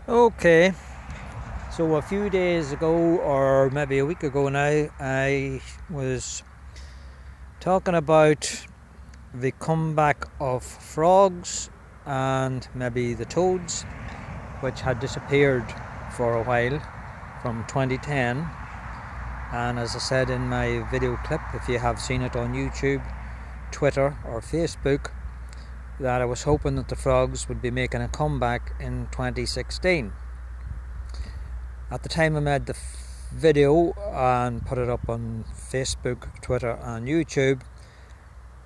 Okay, so a few days ago, or maybe a week ago now, I was talking about the comeback of frogs and maybe the toads, which had disappeared for a while from 2010. And as I said in my video clip, if you have seen it on YouTube, Twitter, or Facebook, that I was hoping that the frogs would be making a comeback in 2016. At the time I made the video and put it up on Facebook, Twitter and YouTube,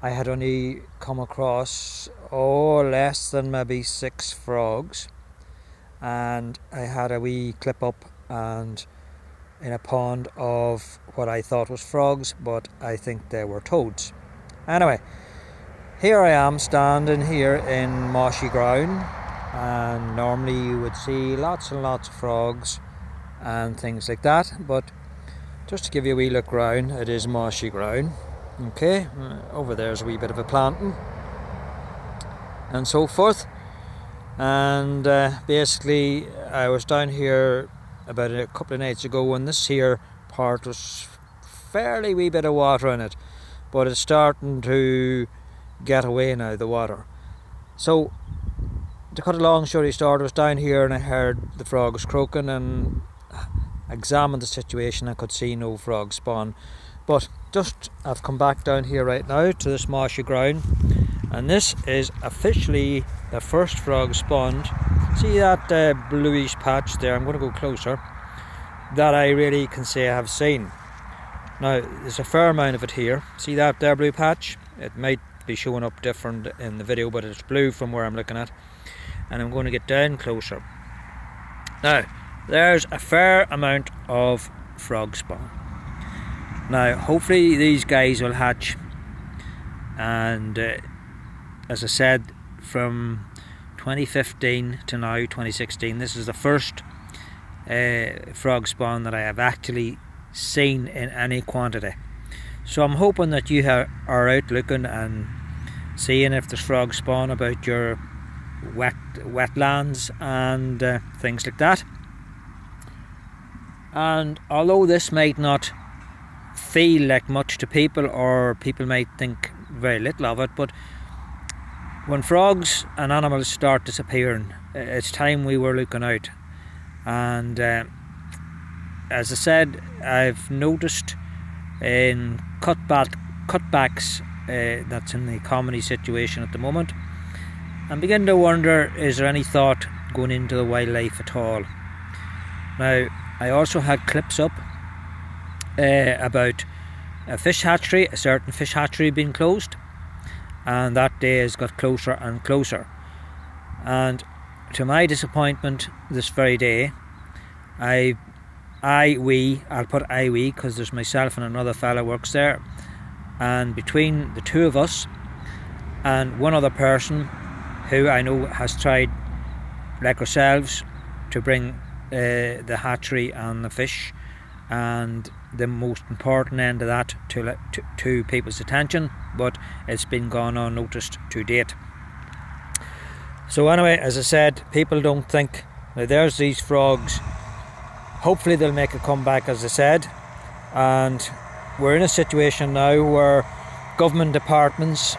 I had only come across less than maybe 6 frogs, and I had a wee clip up and in a pond of what I thought was frogs, but I think they were toads. Anyway, here I am standing here in marshy ground, and normally you would see lots and lots of frogs and things like that, but just to give you a wee look round, it is marshy ground. Okay, over there's a wee bit of a planting and so forth, and basically I was down here about a couple of nights ago, and this here part was fairly wee bit of water in it, but it's starting to get away now, the water. So to cut a long story short, I was down here and I heard the frogs croaking and examined the situation. I could see no frog spawn, but just I've come back down here right now to this marshy ground, and this is officially the first frog spawned. See that bluish patch there? I'm going to go closer, that I really can say I have seen. Now there's a fair amount of it here. See that there blue patch? It might be showing up different in the video, but it's blue from where I'm looking at, and I'm going to get down closer. Now there's a fair amount of frog spawn. Now hopefully these guys will hatch, and as I said, from 2015 to now 2016, this is the first frog spawn that I have actually seen in any quantity. So I'm hoping that you are out looking and seeing if there's frog spawn about your wetlands and things like that. And although this might not feel like much to people, or people might think very little of it, but when frogs and animals start disappearing, it's time we were looking out. And as I said, I've noticed in cutbacks that's in the comedy situation at the moment, and begin to wonder, is there any thought going into the wildlife at all? Now I also had clips up about a fish hatchery, a certain fish hatchery being closed, and that day has got closer and closer. And to my disappointment, this very day, I'll put I we because there's myself and another fella works there, and between the two of us and one other person who I know has tried, like ourselves, to bring the hatchery and the fish and the most important end of that to people's attention, but it's been gone unnoticed to date. So anyway, as I said, people don't think, now there's these frogs, hopefully they'll make a comeback, as I said, and we're in a situation now where government departments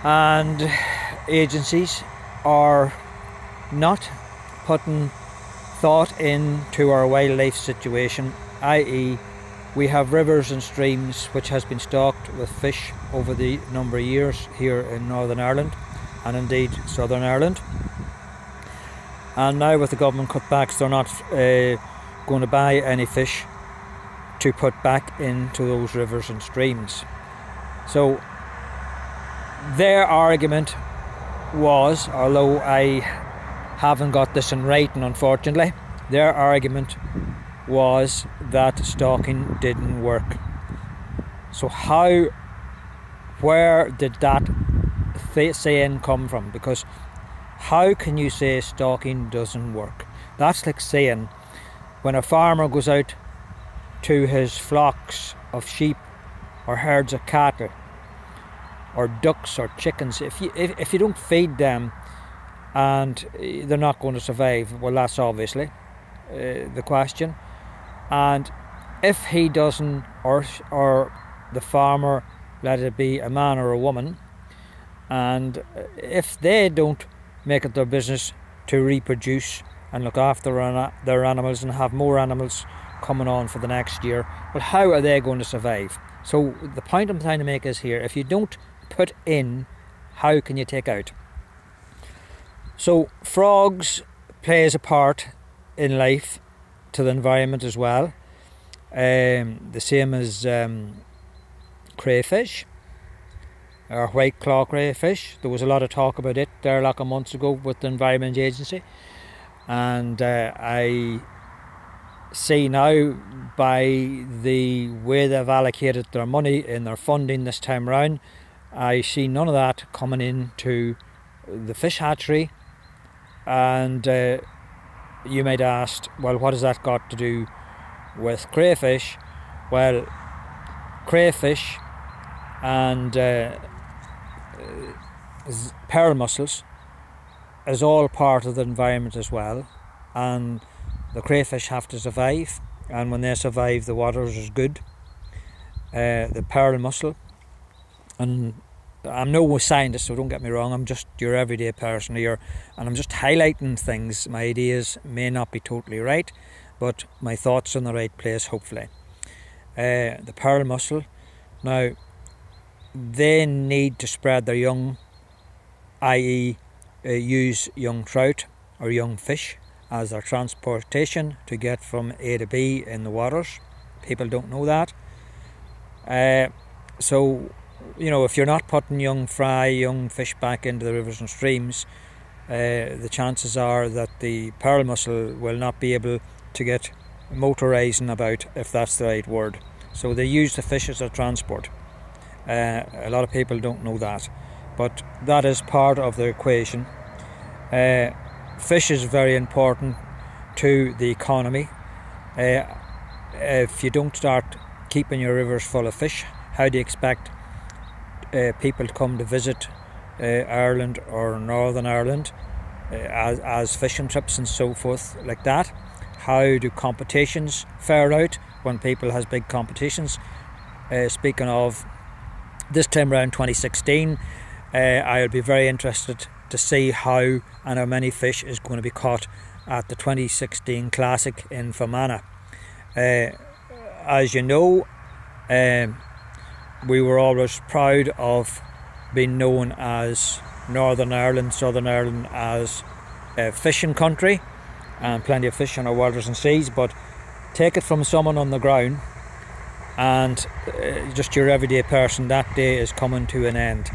and agencies are not putting thought into our wildlife situation, i.e. we have rivers and streams which has been stocked with fish over the number of years here in Northern Ireland and indeed Southern Ireland, and now with the government cutbacks they're not going to buy any fish to put back into those rivers and streams. So their argument was, although I haven't got this in writing unfortunately, their argument was that stocking didn't work. So where did that saying come from? Because how can you say stocking doesn't work? That's like saying when a farmer goes out to his flocks of sheep or herds of cattle or ducks or chickens, if you don't feed them and they're not going to survive. Well, that's obviously the question. And if he doesn't, or the farmer, let it be a man or a woman, and if they don't make it their business to reproduce and look after their animals and have more animals coming on for the next year, well, how are they going to survive? So the point I'm trying to make is here, if you don't put in, how can you take out? So frogs plays a part in life to the environment as well, the same as crayfish, or white claw crayfish. There was a lot of talk about it there like a month ago with the Environment Agency, and I see now by the way they've allocated their money in their funding this time around, I see none of that coming into the fish hatchery. And you might ask, well, what has that got to do with crayfish? Well, crayfish and pearl mussels is all part of the environment as well, and the crayfish have to survive, and when they survive, the water is good. The pearl mussel, and I'm no scientist, so don't get me wrong, I'm just your everyday person here, and I'm just highlighting things. My ideas may not be totally right, but my thoughts are in the right place, hopefully. The pearl mussel, now they need to spread their young, i.e. use young trout or young fish as their transportation to get from A to B in the waters. People don't know that. So, you know, if you're not putting young fish back into the rivers and streams, the chances are that the pearl mussel will not be able to get motorising about, if that's the right word. So they use the fish as a transport. A lot of people don't know that, but that is part of the equation. Fish is very important to the economy. If you don't start keeping your rivers full of fish, how do you expect people to come to visit Ireland or Northern Ireland as fishing trips and so forth like that? How do competitions fare out when people has big competitions? Speaking of this time around 2016, I'll be very interested to see how and how many fish is going to be caught at the 2016 Classic in Fermanagh. As you know, we were always proud of being known as Northern Ireland, Southern Ireland as a fishing country, and plenty of fish in our waters and seas, but take it from someone on the ground and just your everyday person, that day is coming to an end.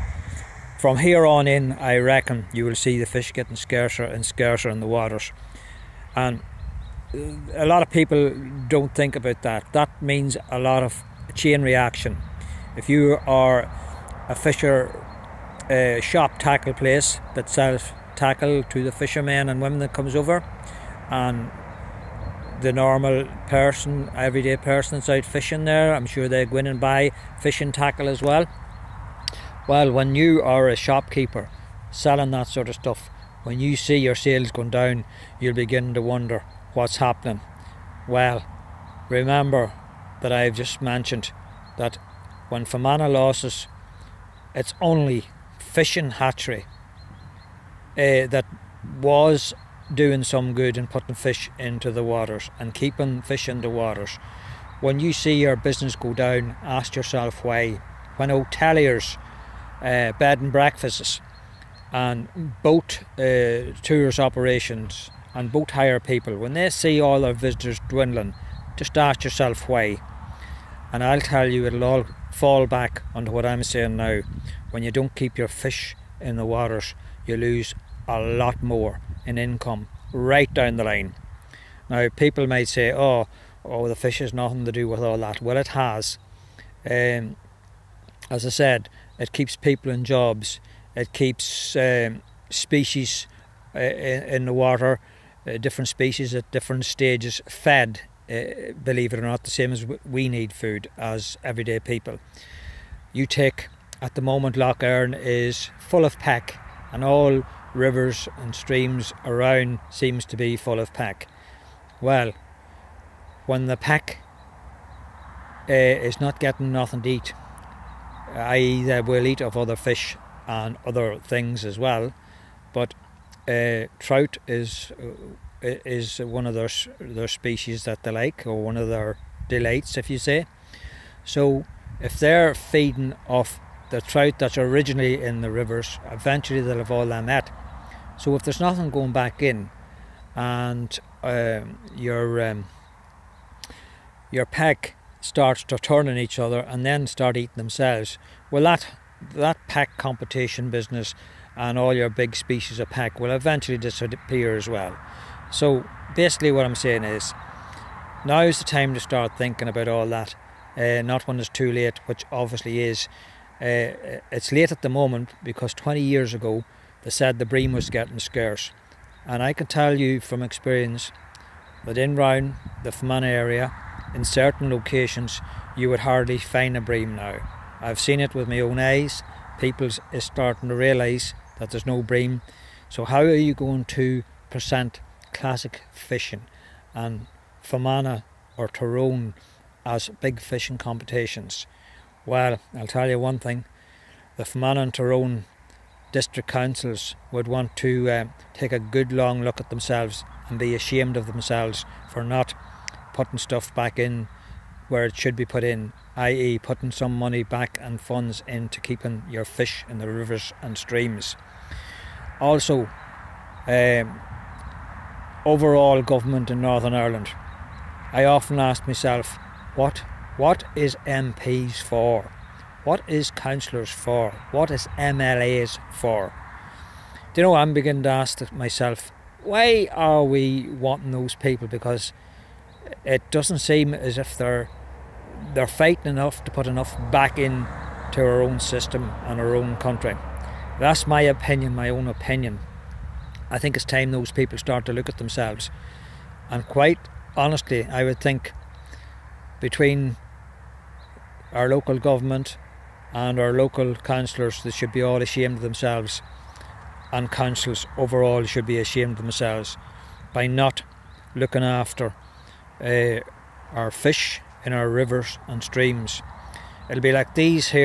From here on in, I reckon you will see the fish getting scarcer and scarcer in the waters, and a lot of people don't think about that. That means a lot of chain reaction. If you are a fisher shop tackle place that sells tackle to the fishermen and women that comes over, and the normal person, everyday person that's out fishing there, I'm sure they go in and buy fishing tackle as well. Well, when you are a shopkeeper selling that sort of stuff, when you see your sales going down, you'll begin to wonder what's happening. Well, remember that I've just mentioned that when Fermanagh losses, it's only fishing hatchery that was doing some good and putting fish into the waters and keeping fish in the waters. When you see your business go down, ask yourself why. When hoteliers, bed and breakfasts and boat tours operations and boat hire people, when they see all their visitors dwindling, just ask yourself why. And I'll tell you, it'll all fall back onto what I'm saying now. When you don't keep your fish in the waters, you lose a lot more in income right down the line. Now, people might say, oh, the fish has nothing to do with all that. Well, it has. As I said, it keeps people in jobs. It keeps species in the water, different species at different stages fed, believe it or not, the same as we need food as everyday people. You take, at the moment, Lough Erne is full of peck, and all rivers and streams around seems to be full of pack. Well, when the pack is not getting nothing to eat, i.e. they will eat of other fish and other things as well, but trout is one of their species that they like, or one of their delights, if you say. So if they're feeding off the trout that's originally in the rivers, eventually they'll have all them at. So if there's nothing going back in, and your pack starts to turn on each other and then start eating themselves, well, that pack competition business and all your big species of pack will eventually disappear as well. So basically what I'm saying is, now is the time to start thinking about all that, not when it's too late, which obviously is. It's late at the moment, because 20 years ago they said the bream was getting scarce, and I can tell you from experience that in round the Fermanagh area, in certain locations, you would hardly find a bream now. I've seen it with my own eyes. People is starting to realise that there's no bream. So how are you going to present classic fishing and Fermanagh or Tyrone as big fishing competitions? Well, I'll tell you one thing, the Fermanagh and Tyrone district councils would want to take a good long look at themselves and be ashamed of themselves for not putting stuff back in where it should be put in, i.e. putting some money back and funds into keeping your fish in the rivers and streams. Also, overall government in Northern Ireland, I often ask myself, what is MPs for? What is councillors for? What is MLAs for? Do you know, I'm beginning to ask myself, why are we wanting those people? Because it doesn't seem as if they're fighting enough to put enough back in to our own system and our own country. That's my opinion, my own opinion. I think it's time those people start to look at themselves. And quite honestly, I would think between our local government and our local councillors, they should be all ashamed of themselves, and councils overall should be ashamed of themselves by not looking after our fish in our rivers and streams. It'll be like these here.